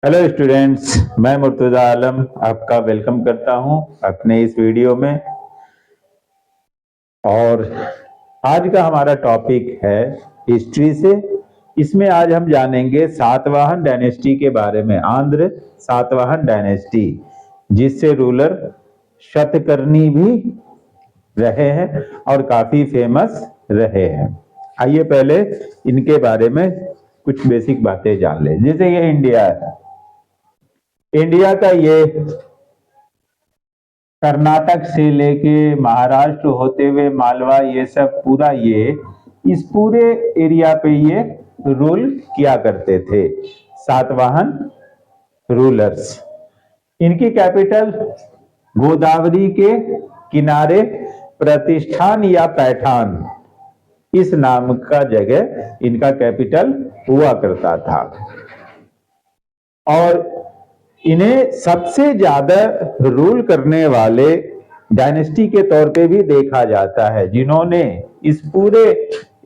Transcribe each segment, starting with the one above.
Hello students, मैं मुर्तजा आलम आपका welcome करता हूं अपने इस वीडियो में। और आज का हमारा टॉपिक है हिस्ट्री से। इसमें आज हम जानेंगे सातवाहन डायनेस्टी के बारे में। आंध्र सातवाहन डायनेस्टी, जिससे रूलर शतकर्णी भी रहे हैं और काफी फेमस रहे हैं। आइए पहले इनके बारे में कुछ बेसिक बातें जान लें। जैसे ये इंडिया है, इंडिया का ये कर्नाटक से लेके महाराष्ट्र होते हुए मालवा, ये सब पूरा ये इस पूरे एरिया पे ये रूल किया करते थे सातवाहन रूलर्स। इनकी कैपिटल गोदावरी के किनारे प्रतिष्ठान या पैठान, इस नाम का जगह इनका कैपिटल हुआ करता था। और इन्हें सबसे ज्यादा रूल करने वाले डायनेस्टी के तौर पे भी देखा जाता है, जिन्होंने इस पूरे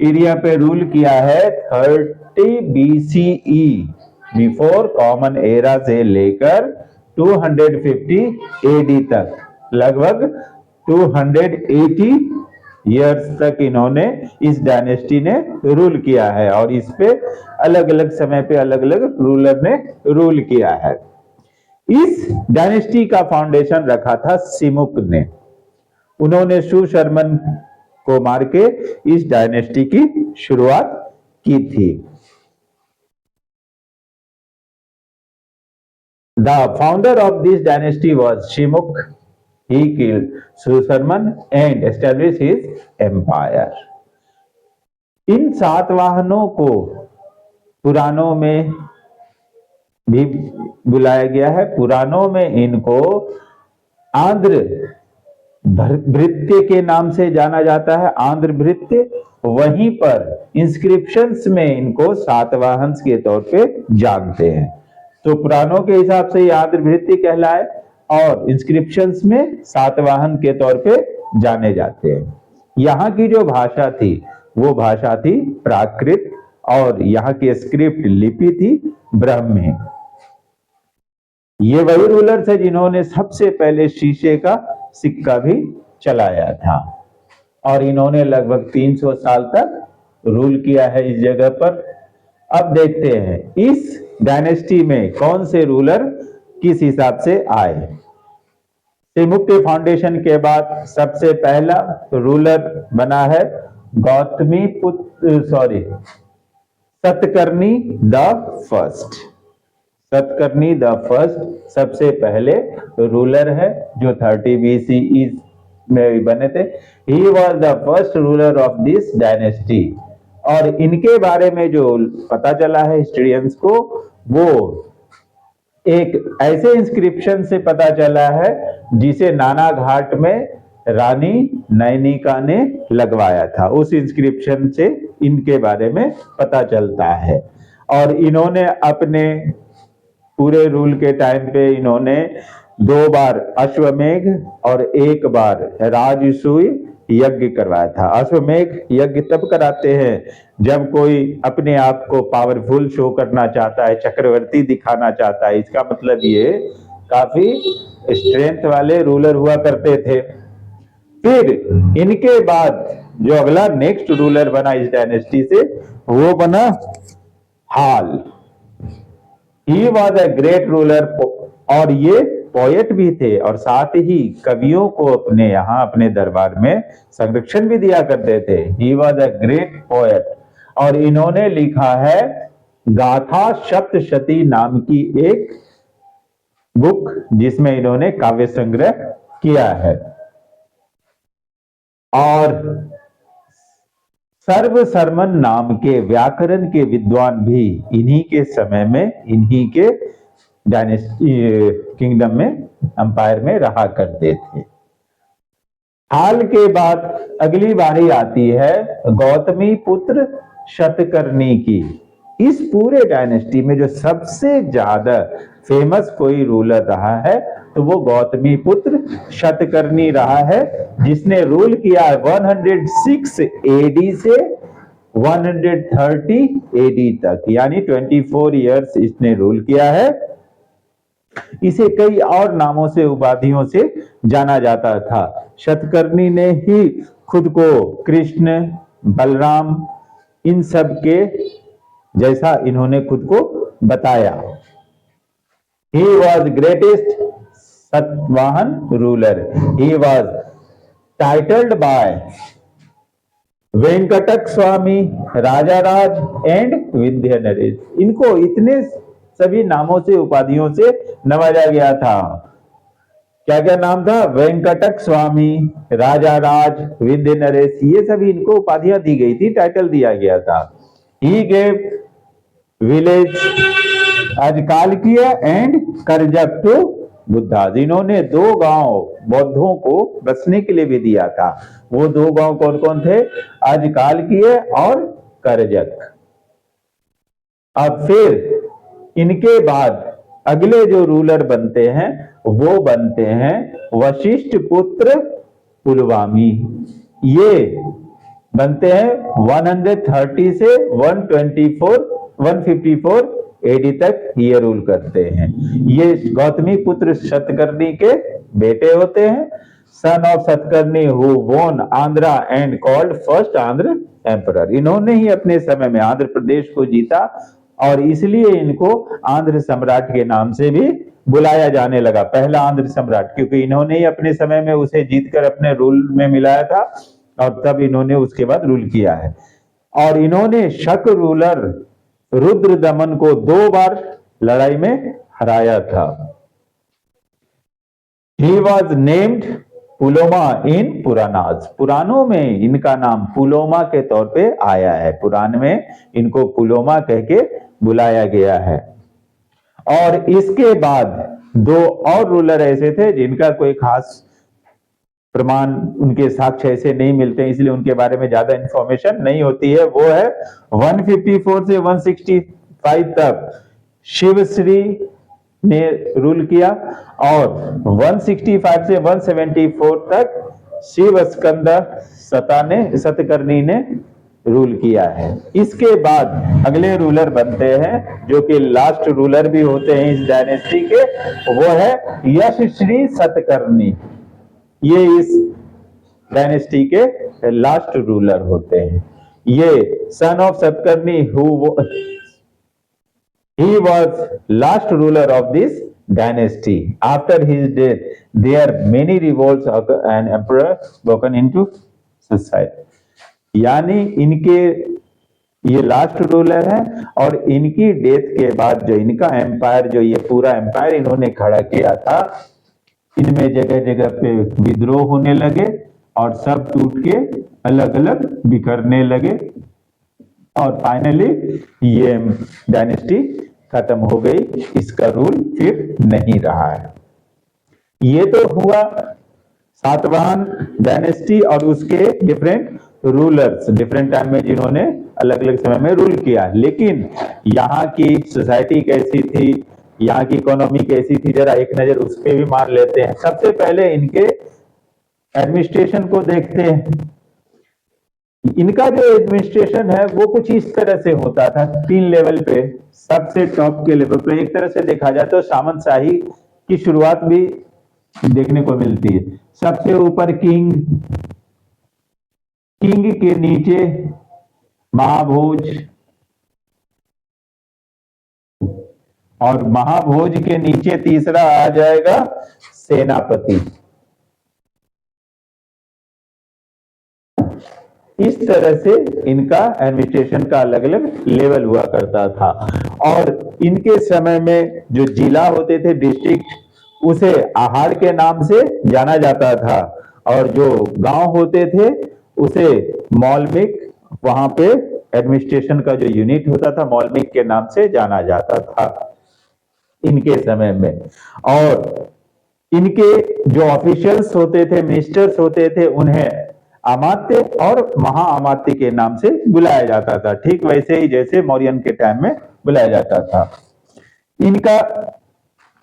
एरिया पे रूल किया है 30 BCE बिफोर कॉमन एरा से लेकर 250 AD तक, लगभग 280 ईयर्स तक इन्होंने इस डायनेस्टी ने रूल किया है। और इस पे अलग अलग समय पे अलग अलग रूलर ने रूल किया है। इस डायनेस्टी का फाउंडेशन रखा था सिमुक ने। उन्होंने सुशर्मन को मार के इस डायनेस्टी की शुरुआत की थी। The founder of this dynasty was Simuka. He killed Susharman and established his empire. इन सातवाहनों को पुराणों में भी बुलाया गया है। पुराणों में इनको आंध्र भृत्य के नाम से जाना जाता है, आंध्र भृत्य। वहीं पर इंस्क्रिप्शंस में इनको सातवाहन के तौर पे जानते हैं। तो पुराणों के हिसाब से ये आंध्र भृत्य कहलाए और इंस्क्रिप्शंस में सातवाहन के तौर पे जाने जाते हैं। यहाँ की जो भाषा थी वो भाषा थी प्राकृत, और यहाँ की स्क्रिप्ट लिपि थी ब्राह्मी। ये वही रूलर थे जिन्होंने सबसे पहले शीशे का सिक्का भी चलाया था, और इन्होंने लगभग 300 साल तक रूल किया है इस जगह पर। अब देखते हैं इस डायनेस्टी में कौन से रूलर किस हिसाब से आए। सिमुक के फाउंडेशन के बाद सबसे पहला रूलर बना है Satakarni the first. Satakarni the first सबसे पहले रूलर है जो 30 BCE में बने थे। He was the first ruler of this dynasty. और इनके बारे में जो पता चला है हिस्टोरियंस को, वो एक ऐसे इंस्क्रिप्शन से पता चला है जिसे नाना घाट में रानी नैनिका ने लगवाया था। उस इंस्क्रिप्शन से इनके बारे में पता चलता है। और इन्होंने अपने पूरे रूल के टाइम पे इन्होंने 2 बार अश्वमेघ और 1 बार राजसूय यज्ञ करवाया था। अश्वमेघ यज्ञ तब कराते हैं जब कोई अपने आप को पावरफुल शो करना चाहता है, चक्रवर्ती दिखाना चाहता है। इसका मतलब ये काफी स्ट्रेंथ वाले रूलर हुआ करते थे। फिर इनके बाद जो अगला नेक्स्ट रूलर बना इस डायनेस्टी से, वो बना हाल। He was a great ruler, और ये पोएट भी थे और साथ ही कवियों को अपने यहाँ अपने दरबार में संरक्षण भी दिया करते थे। ही वॉज अ ग्रेट पोएट, और इन्होंने लिखा है गाथा सप्तशती नाम की एक बुक, जिसमें इन्होंने काव्य संग्रह किया है। और सर्वसर्मन नाम के व्याकरण के विद्वान भी इन्हीं के समय में इन्हीं के डायनेस्टी किंगडम में अंपायर में रहा करते थे। हाल के बाद अगली बारी आती है गौतमी पुत्र शतकर्णी की। इस पूरे डायनेस्टी में जो सबसे ज्यादा फेमस कोई रूलर रहा है तो वो गौतमी पुत्र शतकर्णी रहा है, जिसने रूल किया 106 AD से 130 AD तक, यानी 24 ईयर्स इसने रूल किया है। इसे कई और नामों से उपाधियों से जाना जाता था। शतकर्णी ने ही खुद को कृष्ण, बलराम, इन सब के जैसा इन्होंने खुद को बताया। He was greatest Satvahan ruler. He was titled by Venkataka Swami, Raja Raj and Vindhya Naresh. इनको इतने सभी नामों से उपाधियों से नवाजा गया था। क्या क्या नाम था? वेंकटक स्वामी, राजा राज, विंध्य नरेश, ये सभी इनको उपाधियां दी गई थी, टाइटल दिया गया था। He gave village Ajakalakiya and Karajaka to Buddha. इन्होंने 2 गांव बौद्धों को बसने के लिए भी दिया था। वो 2 गांव कौन कौन थे? अजकालकीय और करजक। अब फिर इनके बाद अगले जो रूलर बनते हैं वो बनते हैं वशिष्ठ पुत्र पुलवामी। ये बनते हैं 130 से 154 एडी तक ये रूल करते हैं। ये गौतमी पुत्र शतकर्णी के बेटे होते हैं। सन ऑफ शतकर्णी हु वोन Andhra and called first Andhra emperor. इन्होंने ही अपने समय में आंध्र प्रदेश को जीता और इसलिए इनको आंध्र सम्राट के नाम से भी बुलाया जाने लगा, पहला आंध्र सम्राट, क्योंकि इन्होंने ही अपने समय में उसे जीतकर अपने रूल में मिलाया था और तब इन्होंने उसके बाद रूल किया है। और इन्होंने शक रूलर रुद्रदमन को 2 बार लड़ाई में हराया था। He was named पुलोमा इन पुरानाज। पुराणों में इनका नाम पुलोमा के तौर पे आया है। पुराण में इनको पुलोमा कह के बुलाया गया है। और इसके बाद 2 और रूलर ऐसे थे जिनका कोई खास प्रमाण, उनके साक्ष्य ऐसे नहीं मिलते, इसलिए उनके बारे में ज्यादा इंफॉर्मेशन नहीं होती है। वो है 154 से 165 तक शिवश्री ने रूल किया और 165 से 174 तक शिव स्कंद शतकर्णी ने रूल किया है। इसके बाद अगले रूलर बनते हैं जो कि लास्ट रूलर भी होते हैं इस डायनेस्टी के, वो है यशश्री शतकर्णी। ये इस डायनेस्टी के लास्ट रूलर होते हैं। ये son of Satakarni he was last ruler of this dynasty. After his death there many revolts and emperor broken into society. यानी इनके ये लास्ट रूलर है और इनकी डेथ के बाद जो इनका एम्पायर, जो ये पूरा एम्पायर इन्होंने खड़ा किया था, इनमें जगह जगह पे विद्रोह होने लगे और सब टूट के अलग अलग बिखरने लगे और फाइनली ये डायनेस्टी खत्म हो गई। इसका रूल फिर नहीं रहा है। ये तो हुआ सातवाहन डायनेस्टी और उसके डिफरेंट रूलर्स, डिफरेंट टाइम में जिन्होंने अलग अलग समय में रूल किया। लेकिन यहाँ की सोसाइटी कैसी थी, यहाँ की इकोनॉमी कैसी थी, जरा एक नजर उस पर भी मार लेते हैं। सबसे पहले इनके एडमिनिस्ट्रेशन को देखते हैं। इनका जो एडमिनिस्ट्रेशन है वो कुछ इस तरह से होता था, 3 लेवल पे। सबसे टॉप के लेवल पे एक तरह से देखा जाए तो सामंतशाही की शुरुआत भी देखने को मिलती है। सबसे ऊपर किंग, किंग के नीचे महाभोज और महाभोज के नीचे तीसरा आ जाएगा सेनापति। इस तरह से इनका एडमिनिस्ट्रेशन का अलग अलग लेवल हुआ करता था। और इनके समय में जो जिला होते थे, डिस्ट्रिक्ट, उसे आहार के नाम से जाना जाता था और जो गांव होते थे उसे मौलमिक, वहां पे एडमिनिस्ट्रेशन का जो यूनिट होता था मौलमिक के नाम से जाना जाता था इनके समय में। और इनके जो ऑफिशियल्स होते थे, मिनिस्टर्स होते थे, उन्हें अमात्य और महाअमात्य के नाम से बुलाया जाता था, ठीक वैसे ही जैसे मौर्यन के टाइम में बुलाया जाता था। इनका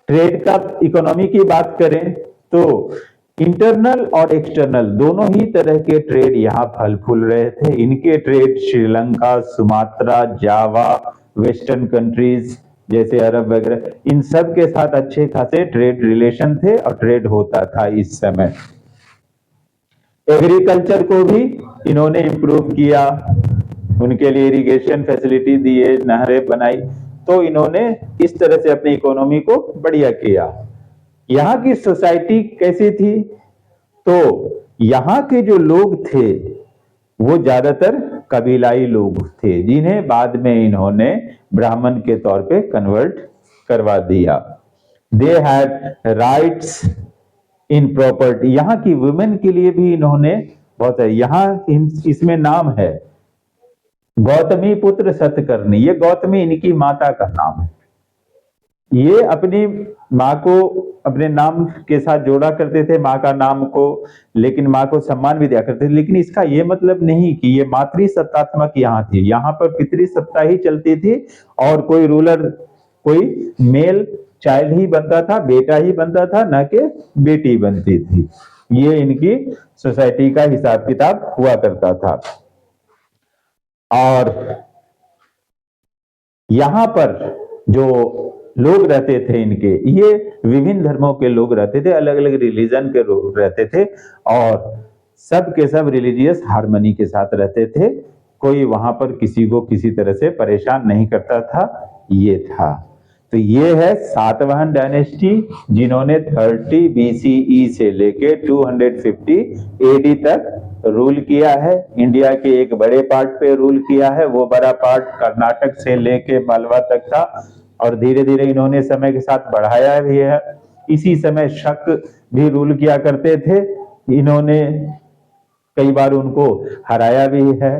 ट्रेड का, इकोनॉमी की बात करें तो इंटरनल और एक्सटर्नल दोनों ही तरह के ट्रेड यहाँ फल फूल रहे थे। इनके ट्रेड श्रीलंका, सुमात्रा, जावा, वेस्टर्न कंट्रीज, जैसे अरब वगैरह, इन सब के साथ अच्छे खासे ट्रेड रिलेशन थे और ट्रेड होता था इस समय। एग्रीकल्चर को भी इन्होंने इंप्रूव किया, उनके लिए इरिगेशन फैसिलिटी दिए, नहरें बनाई, तो इन्होंने इस तरह से अपनी इकोनॉमी को बढ़िया किया। यहाँ की सोसाइटी कैसी थी? तो यहाँ के जो लोग थे वो ज्यादातर कबीलाई लोग थे, जिन्हें बाद में इन्होंने ब्राह्मण के तौर पे कन्वर्ट करवा दिया। They had rights in property, यहाँ की वुमेन के लिए भी इन्होंने बहुत है। यहाँ इसमें नाम है गौतमी पुत्र सतकर्णी, ये गौतमी इनकी माता का नाम है। ये अपनी माँ को अपने नाम के साथ जोड़ा करते थे, माँ का नाम को, लेकिन माँ को सम्मान भी दिया करते थे। लेकिन इसका ये मतलब नहीं कि ये मातृ सत्तात्मक यहाँ थी, यहाँ पर पितृ सत्ता ही चलती थी और कोई रूलर, कोई मेल चाइल्ड ही बनता था, बेटा ही बनता था, न कि बेटी बनती थी। ये इनकी सोसाइटी का हिसाब किताब हुआ करता था। और यहां पर जो लोग रहते थे इनके, ये विभिन्न धर्मों के लोग रहते थे, अलग अलग रिलीजन के लोग रहते थे और सब के सब रिलीजियस हार्मनी के साथ रहते थे। कोई वहां पर किसी को किसी तरह से परेशान नहीं करता था, ये था। तो ये है सातवाहन डायनेस्टी, जिन्होंने 30 BCE से लेके 250 AD तक रूल किया है। इंडिया के एक बड़े पार्ट पे रूल किया है, वो बड़ा पार्ट कर्नाटक से लेके मालवा तक था और धीरे धीरे इन्होंने समय के साथ बढ़ाया भी है। इसी समय शक भी रूल किया करते थे, इन्होंने कई बार उनको हराया भी है।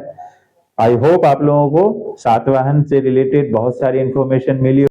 आई होप आप लोगों को सातवाहन से रिलेटेड बहुत सारी इंफॉर्मेशन मिली।